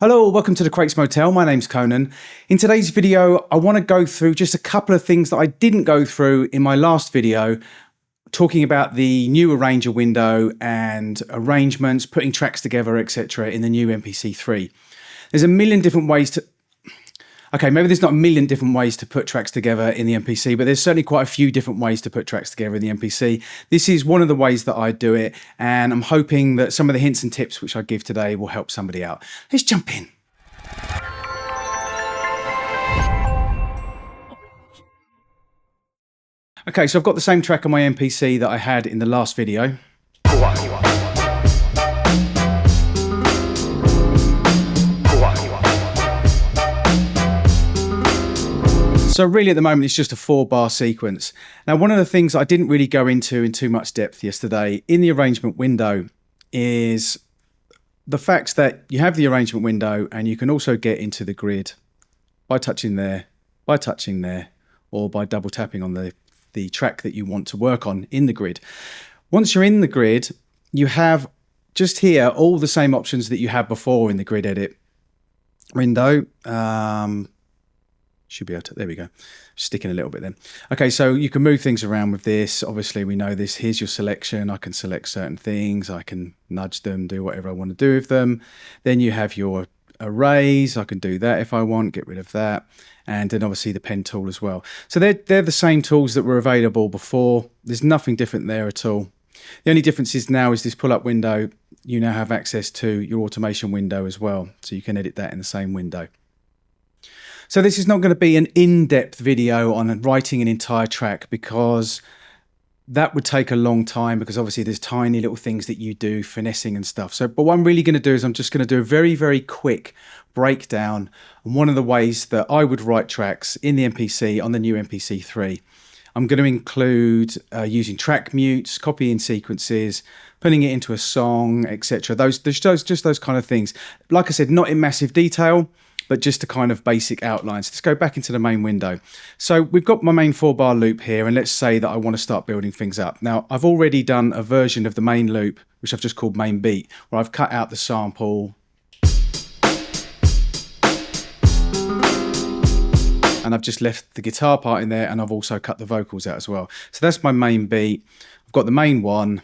Hello, welcome to the Crates Motel. My name's Conan. In today's video, I want to go through just a couple of things that I didn't go through in my last video, talking about the new arranger window and arrangements, putting tracks together, etc. in the new MPC3. There's a million different ways to... Okay, maybe there's not a million different ways to put tracks together in the MPC, but there's certainly quite a few different ways to put tracks together in the MPC. This is one of the ways that I do it, and I'm hoping that some of the hints and tips which I give today will help somebody out. Let's jump in. Okay, so I've got the same track on my MPC that I had in the last video. So really at the moment it's just a 4-bar sequence. Now one of the things I didn't really go into in too much depth yesterday in the arrangement window is the fact that you have the arrangement window and you can also get into the grid by touching there, or by double tapping on the track that you want to work on in the grid. Once you're in the grid, you have just here all the same options that you had before in the grid edit window. Should be able to, there we go, sticking a little bit then. Okay, so you can move things around with this. Obviously we know this, here's your selection. I can select certain things, I can nudge them, do whatever I want to do with them. Then you have your arrays, I can do that if I want, get rid of that. And then obviously the pen tool as well. So they're the same tools that were available before. There's nothing different there at all. The only difference is now is this pull-up window, you now have access to your automation window as well. So you can edit that in the same window. So this is not going to be an in-depth video on writing an entire track because that would take a long time, because obviously there's tiny little things that you do, finessing and stuff. So, but what I'm really going to do is I'm just going to do a very, very quick breakdown on one of the ways that I would write tracks in the MPC on the new MPC3. I'm going to include using track mutes, copying sequences, putting it into a song, etc. Just those kind of things. Like I said, not in massive detail, but just a kind of basic outlines. Let's go back into the main window. So we've got my main 4-bar loop here, and let's say that I want to start building things up. Now, I've already done a version of the main loop, which I've just called main beat, where I've cut out the sample. And I've just left the guitar part in there, and I've also cut the vocals out as well. So that's my main beat. I've got the main one,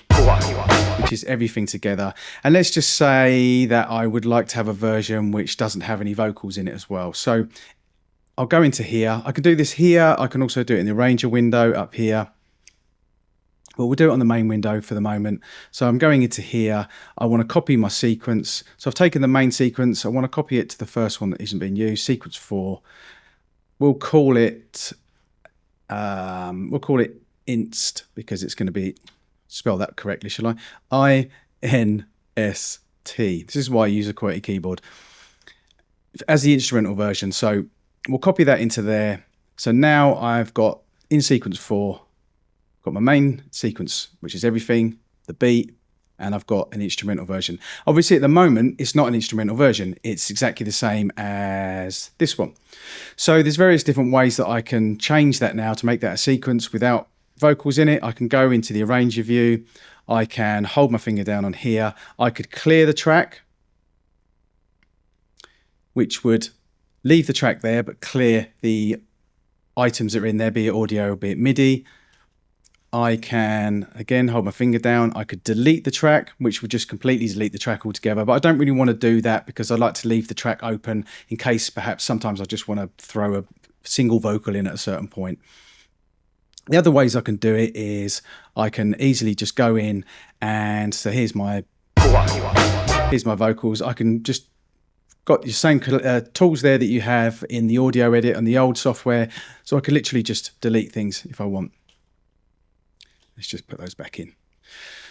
which is everything together. And let's just say that I would like to have a version which doesn't have any vocals in it as well. So I'll go into here. I can do this here. I can also do it in the arranger window up here. Well, we'll do it on the main window for the moment. So I'm going into here. I want to copy my sequence. So I've taken the main sequence. I want to copy it to the first one that isn't being used, sequence 4. We'll call it inst, because it's going to be, spell that correctly, shall I? I-N-S-T. This is why I use a QWERTY keyboard as the instrumental version. So we'll copy that into there. So now I've got in sequence 4, got my main sequence, which is everything, the beat, and I've got an instrumental version. Obviously at the moment, it's not an instrumental version. It's exactly the same as this one. So there's various different ways that I can change that now to make that a sequence without vocals in it. I can go into the arranger view. I can hold my finger down on here. I could clear the track, which would leave the track there, but clear the items that are in there, be it audio or be it MIDI. I can, again, hold my finger down. I could delete the track, which would just completely delete the track altogether. But I don't really want to do that because I like to leave the track open in case perhaps sometimes I just want to throw a single vocal in at a certain point. The other ways I can do it is I can easily just go in and so here's my vocals. I can just got your same tools there that you have in the audio edit and the old software. So I could literally just delete things if I want. Let's just put those back in.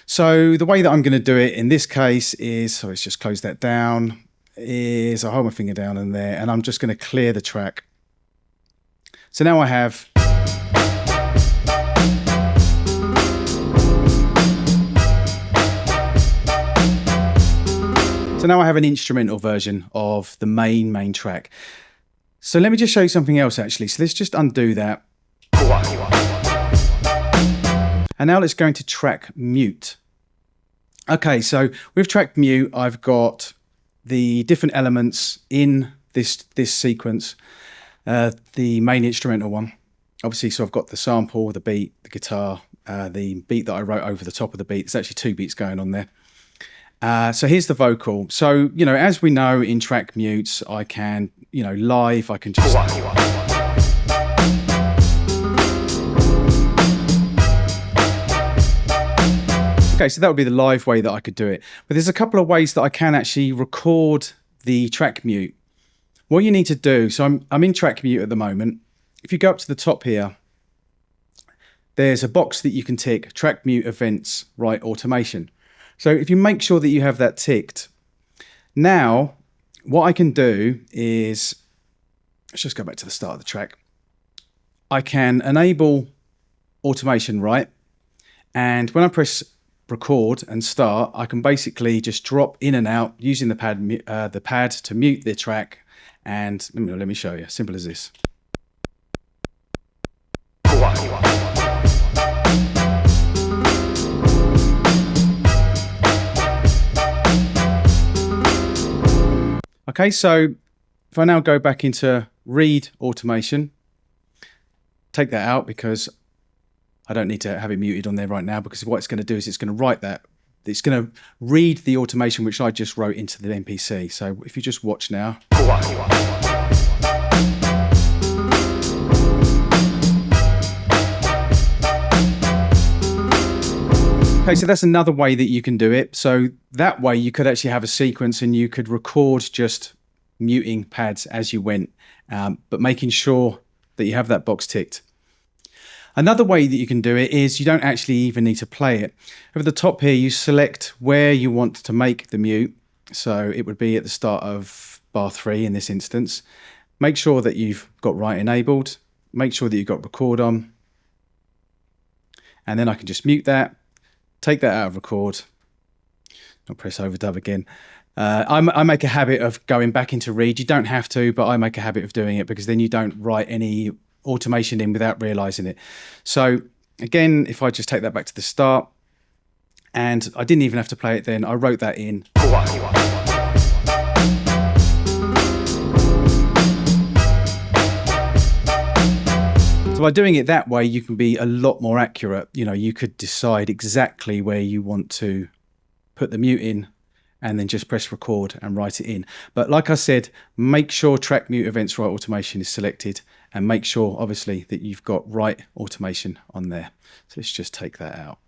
So the way that I'm going to do it in this case is, so let's just close that down, is I hold my finger down in there and I'm just going to clear the track. So now I have an instrumental version of the main track. So let me just show you something else actually. So let's just undo that. And now let's go into track mute. Okay, so with track mute, I've got the different elements in this sequence, the main instrumental one. Obviously, so I've got the sample, the beat, the guitar, the beat that I wrote over the top of the beat. There's actually 2 beats going on there. So here's the vocal. So, you know, as we know in track mutes, I can, you know, live, I can just... Okay, so that would be the live way that I could do it. But there's a couple of ways that I can actually record the track mute. What you need to do, so I'm in track mute at the moment. If you go up to the top here, there's a box that you can tick, track mute events, write automation. So if you make sure that you have that ticked, now what I can do is, let's just go back to the start of the track. I can enable automation, right? And when I press record and start, I can basically just drop in and out using the pad to mute the track. And let me show you, simple as this. Okay, so if I now go back into read automation, take that out because I don't need to have it muted on there right now, because what it's going to do is it's going to write that. It's going to read the automation which I just wrote into the MPC. So if you just watch now. Okay, so that's another way that you can do it. So that way you could actually have a sequence and you could record just muting pads as you went, but making sure that you have that box ticked. Another way that you can do it is you don't actually even need to play it. Over the top here, you select where you want to make the mute. So it would be at the start of bar 3 in this instance. Make sure that you've got write enabled. Make sure that you've got record on. And then I can just mute that. Take that out of record. I'll press overdub again. I make a habit of going back into read. You don't have to, but I make a habit of doing it because then you don't write any automation in without realizing it. So again, if I just take that back to the start, and I didn't even have to play it then, I wrote that in. So by doing it that way, you can be a lot more accurate. You know, you could decide exactly where you want to put the mute in and then just press record and write it in. But like I said, make sure track mute events write automation is selected, and make sure obviously that you've got write automation on there. So let's just take that out.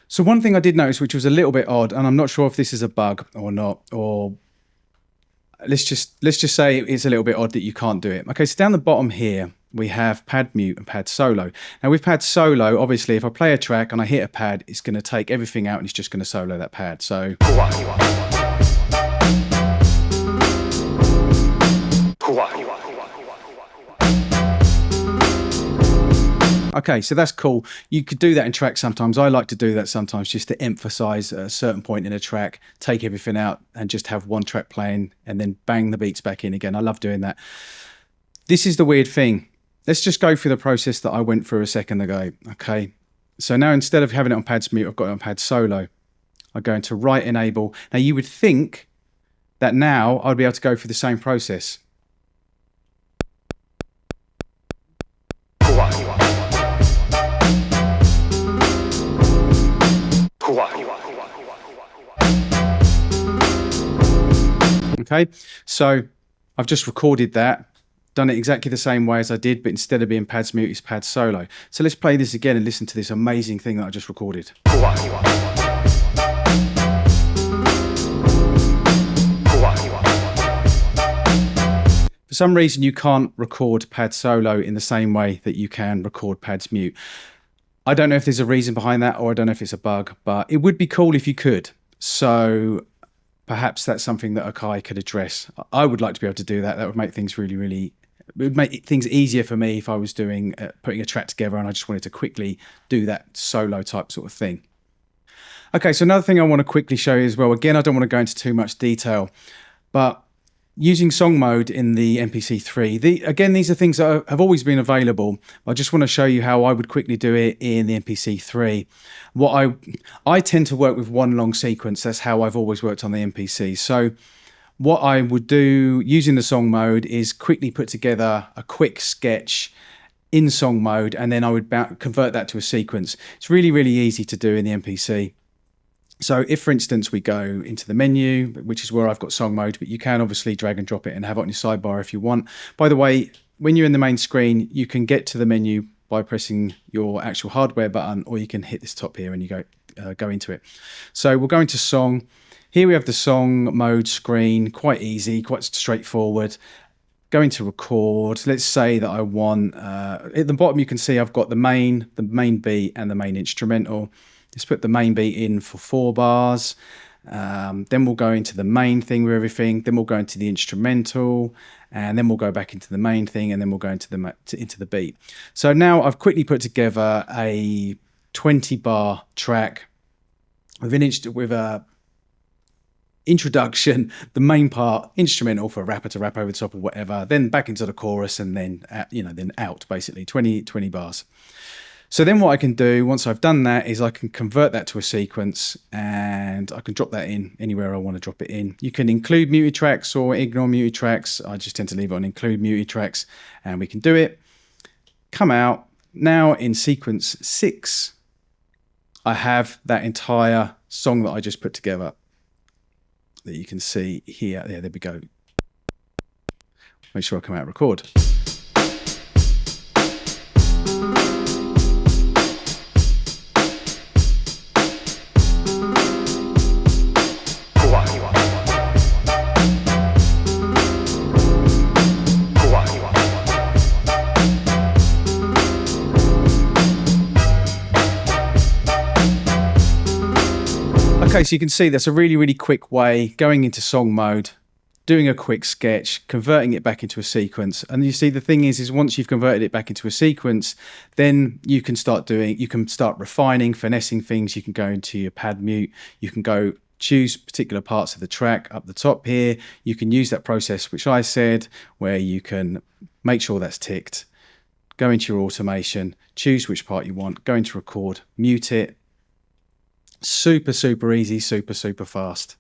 So one thing I did notice, which was a little bit odd, and I'm not sure if this is a bug or not, or let's just say it's a little bit odd that you can't do it. Okay, so down the bottom here, we have pad mute and pad solo. Now with pad solo, obviously if I play a track and I hit a pad, it's going to take everything out and it's just going to solo that pad. So okay, so that's cool. You could do that in tracks sometimes. I like to do that sometimes just to emphasize a certain point in a track, take everything out and just have one track playing and then bang the beats back in again. I love doing that. This is the weird thing. Let's just go through the process that I went through a second ago. Okay, so now instead of having it on pads mute, I've got it on pad solo. I go into write enable. Now you would think that now I'd be able to go through the same process. Okay, so I've just recorded that, done it exactly the same way as I did, but instead of being pads mute, it's pads solo. So let's play this again and listen to this amazing thing that I just recorded. For some reason, you can't record pad solo in the same way that you can record pads mute. I don't know if there's a reason behind that, or I don't know if it's a bug, but it would be cool if you could. So perhaps that's something that Akai could address. I would like to be able to do that. That would make things it would make things easier for me if I was doing putting a track together and I just wanted to quickly do that solo type sort of thing. Okay, so another thing I want to quickly show you as well. Again, I don't want to go into too much detail, but Using song mode in the MPC3, again, these are things that have always been available. I just want to show you how I would quickly do it in the MPC3. I tend to work with one long sequence. That's how I've always worked on the MPC. So what I would do using the song mode is quickly put together a quick sketch in song mode, and then I would convert that to a sequence. It's really, really easy to do in the MPC. So if, for instance, we go into the menu, which is where I've got song mode, but you can obviously drag and drop it and have it on your sidebar if you want. By the way, when you're in the main screen, you can get to the menu by pressing your actual hardware button, or you can hit this top here and you go into it. So we'll go into song. Here we have the song mode screen, quite easy, quite straightforward. Go into record. Let's say that I want, at the bottom you can see I've got the main beat and the main instrumental. Let's put the main beat in for 4 bars. Then we'll go into the main thing with everything. Then we'll go into the instrumental, and then we'll go back into the main thing, and then we'll go into the beat. So now I've quickly put together a 20-bar track with a introduction, the main part, instrumental for a rapper to rap over the top or whatever, then back into the chorus, and then then out, basically 20 bars. So then what I can do once I've done that is I can convert that to a sequence, and I can drop that in anywhere I want to drop it in. You can include muted tracks or ignore muted tracks. I just tend to leave it on include muted tracks, and we can do it. Come out. Now in sequence 6, I have that entire song that I just put together that you can see here. Yeah, there we go. Make sure I come out and record. Okay, so you can see that's a really, really quick way going into song mode, doing a quick sketch, converting it back into a sequence. And you see the thing is once you've converted it back into a sequence, then you can start refining, finessing things. You can go into your pad mute. You can go choose particular parts of the track up the top here. You can use that process, which I said, where you can make sure that's ticked, go into your automation, choose which part you want, go into record, mute it. Super, super easy, super, super fast.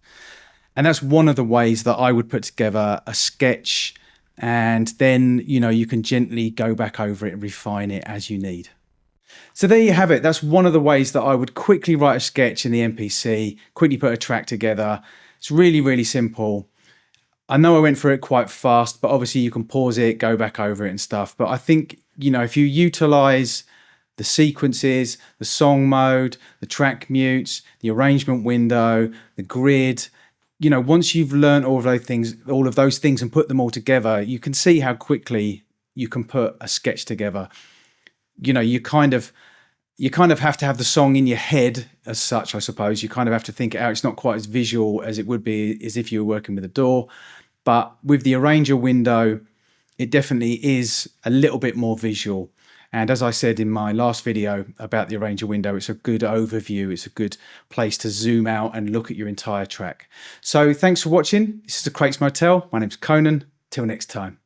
And that's one of the ways that I would put together a sketch, and then, you can gently go back over it and refine it as you need. So there you have it. That's one of the ways that I would quickly write a sketch in the MPC, quickly put a track together. It's really, really simple. I know I went through it quite fast, but obviously you can pause it, go back over it and stuff. But I think, if you utilize the sequences, the song mode, the track mutes, the arrangement window, the grid, once you've learned all of those things and put them all together, you can see how quickly you can put a sketch together. You kind of have to have the song in your head as such, I suppose. You kind of have to think it out. It's not quite as visual as it would be as if you were working with a DAW. But with the arranger window, it definitely is a little bit more visual. And as I said in my last video about the arranger window, it's a good overview. It's a good place to zoom out and look at your entire track. So thanks for watching. This is the Crates Motel. My name's Conan. Till next time.